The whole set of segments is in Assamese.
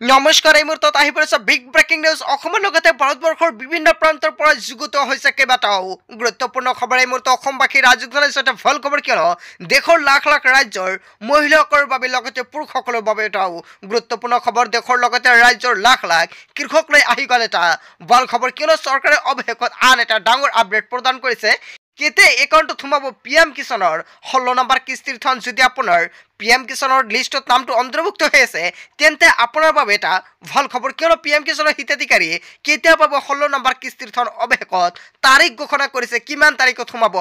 নমস্কাৰ, এই মুহূৰ্তত আহি পৰিছে বিগ ব্ৰেকিং নিউজ। অসমৰ লগতে ভাৰতবৰ্ষৰ বিভিন্ন প্ৰান্তৰ পৰা যুগুত হৈছে কেইবাটাও গুৰুত্বপূৰ্ণ খবৰ। এই মুহূৰ্তত অসমবাসী ৰাজ্যিক জনাইছে ভাল খবৰ, কিয়নো দেশৰ লাখ লাখ ৰাজ্যৰ মহিলাসকলৰ বাবে লগতে পুৰুষসকলৰ বাবে এটাও গুৰুত্বপূৰ্ণ খবৰ। দেশৰ লগতে ৰাজ্যৰ লাখ লাখ কৃষক লৈ আহি গ'ল এটা ভাল খবৰ, কিয়নো চৰকাৰে অৱশেষত আন এটা ডাঙৰ আপডেট প্ৰদান কৰিছে। কেতিয়া একাউণ্টত সোমাব PM কিষাণৰ 16 নম্বৰ কিস্তিৰ ধন। যদি আপোনাৰ PM কিষাণৰ লিষ্টত নামটো অন্তৰ্ভুক্ত হৈ আছে তেন্তে আপোনাৰ বাবে এটা ভাল খবৰ, কিয়নো PM কিষাণৰ হিতাধিকাৰীয়ে কেতিয়া পাব 16 নম্বৰ কিস্তিৰ ধন। অৱশেষত তাৰিখ ঘোষণা কৰিছে, কিমান তাৰিখত সোমাব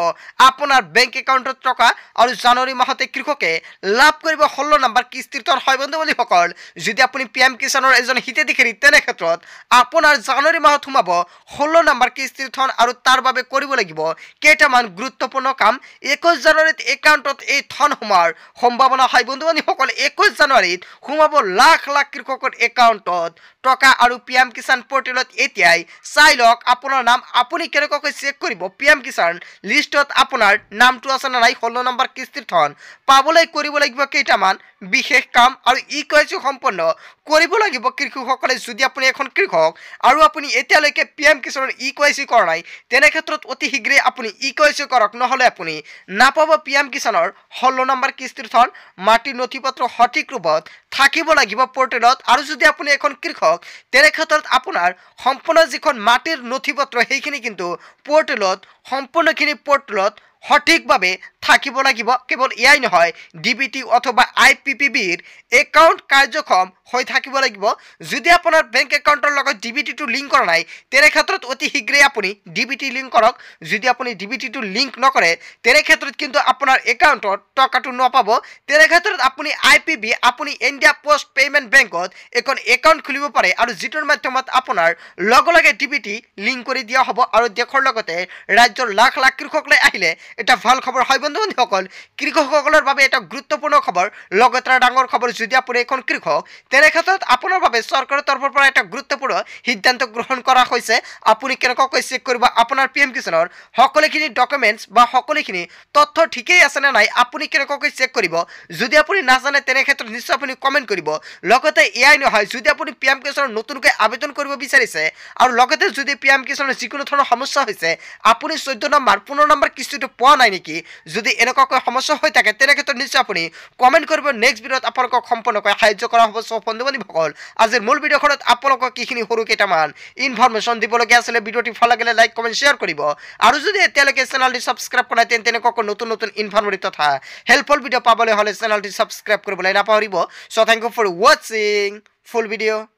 আপোনাৰ বেংক একাউণ্টত টকা, আৰু জানুৱাৰী মাহতে কৃষকে লাভ কৰিব 16 নম্বৰ কিস্তিৰ ধন। হয় বন্ধু-বান্ধৱীসকল, যদি আপুনি PM কিষাণৰ এজন হিতাধিকাৰী তেনে ক্ষেত্ৰত আপোনাৰ জানুৱাৰী মাহত সোমাব 16 নম্বৰ কিস্তিৰ ধন, আৰু তাৰ বাবে কৰিব লাগিব কেইটামান গুৰুত্বপূৰ্ণ কাম। 21 জানুৱাৰীত একাউণ্টত এই ধন সোমোৱাৰ সম্ভাৱনা। হয় বন্ধু-বান্ধৱীসকল, 21 জানুৱাৰীত সোমাব লাখ লাখ কৃষকৰ একাউণ্টত টকা, আৰু PM কিষাণ পৰ্টেলত এতিয়াই চাই লওক আপোনাৰ নাম। আপুনি কেনেকৈ চেক কৰিব PM কিষাণ লিষ্টত আপোনাৰ নামটো আছে নে নাই। 16 নম্বৰ কিস্তিৰ ধন পাবলৈ কৰিব লাগিব কেইটামান বিশেষ কাম, আৰু KYC সম্পন্ন কৰিব লাগিব কৃষকসকলে। যদি আপুনি এখন কৃষক আৰু আপুনি এতিয়ালৈকে PM কিষাণৰ KYC কৰা নাই তেনে ক্ষেত্ৰত অতি শীঘ্ৰে আপুনি KYC কৰক, নহ'লে আপুনি নাপাব PM কিষাণৰ 16 নম্বৰ কিস্তিৰ ধন। মাটিৰ নথি পত্ৰ সঠিক ৰূপত থাকিব লাগিব পৰ্টেলত, আৰু যদি আপুনি এখন কৃষক তেনে ক্ষেত্ৰত আপোনাৰ সম্পূৰ্ণ যিখন মাটিৰ নথি পত্ৰ সেইখিনি কিন্তু পৰ্টেলত সম্পূৰ্ণখিনি পৰ্টেলত সঠিকভাৱে থাকিব লাগিব। কেৱল এয়াই নহয়, DBT অথবা IPPBৰ একাউণ্ট কাৰ্যক্ষম হৈ থাকিব লাগিব। যদি আপোনাৰ বেংক একাউণ্টৰ লগত DBTটো লিংক কৰা নাই তেনে ক্ষেত্ৰত অতি শীঘ্ৰে আপুনি DBT লিংক কৰক। যদি আপুনি DBTটো লিংক নকৰে তেনে ক্ষেত্ৰত কিন্তু আপোনাৰ একাউণ্টত টকাটো নাপাব। তেনে ক্ষেত্ৰত আপুনি IPB, আপুনি ইণ্ডিয়া পোষ্ট পে'মেণ্ট বেংকত এখন একাউণ্ট খুলিব পাৰে, আৰু যিটোৰ মাধ্যমত আপোনাৰ লগে লগে DBT লিংক কৰি দিয়া হ'ব। আৰু দেশৰ লগতে ৰাজ্যৰ লাখ লাখ কৃষকলৈ আহিলে এটা ভাল খবৰ। হয় বন্ধু-বান্ধৱীসকল, কৃষকসকলৰ বাবে এটা গুৰুত্বপূৰ্ণ খবৰ, লগতে এটা ডাঙৰ খবৰ। যদি আপুনি এখন কৃষক তেনে ক্ষেত্ৰত আপোনাৰ বাবে চৰকাৰৰ তৰফৰ পৰা এটা গুৰুত্বপূৰ্ণ সিদ্ধান্ত গ্ৰহণ কৰা হৈছে। আপুনি কেনেকৈ চেক কৰিব আপোনাৰ PM কিষাণৰ সকলোখিনি ডকুমেণ্টছ বা সকলোখিনি তথ্য ঠিকেই আছে নে নাই, আপুনি কেনেকৈ চেক কৰিব। যদি আপুনি নাজানে তেনে ক্ষেত্ৰত নিশ্চয় আপুনি কমেণ্ট কৰিব। লগতে এয়াই নহয়, যদি আপুনি PM কিষাণৰ নতুনকৈ আবেদন কৰিব বিচাৰিছে, আৰু লগতে যদি PM কিষাণৰ যিকোনো ধৰণৰ সমস্যা হৈছে, আপুনি 14 নম্বৰ 15 নম্বৰ কিস্তিটো পোৱা নাই নেকি, যদি এনেকুৱাকৈ সমস্যা হৈ থাকে তেনে ক্ষেত্ৰত নিশ্চয় আপুনি কমেণ্ট কৰিব। নেক্সট ভিডিঅ'ত আপোনালোকক সম্পূৰ্ণকৈ সাহায্য কৰা হ'ব। সব বন্ধু-বান্ধৱীসকল, আজিৰ মূল ভিডিঅ'খনত আপোনালোকক এইখিনি সৰু কেইটামান ইনফৰমেশ্যন দিবলগীয়া আছিলে। ভিডিঅ'টি ভাল লাগিলে লাইক কমেণ্ট শ্বেয়াৰ কৰিব, আৰু যদি এতিয়ালৈকে চেনেলটি ছাবস্ক্ৰাইব কৰা নাই তেন্তে তেনেকুৱাকৈ নতুন নতুন ইনফৰমেটিভ তথা হেল্পফুল ভিডিঅ' পাবলৈ হ'লে চেনেলটি ছাবস্ক্ৰাইব কৰিবলৈ নাপাহৰিব। চ' থেংক ইউ ফৰ ৱাচিং ফুল ভিডিঅ'।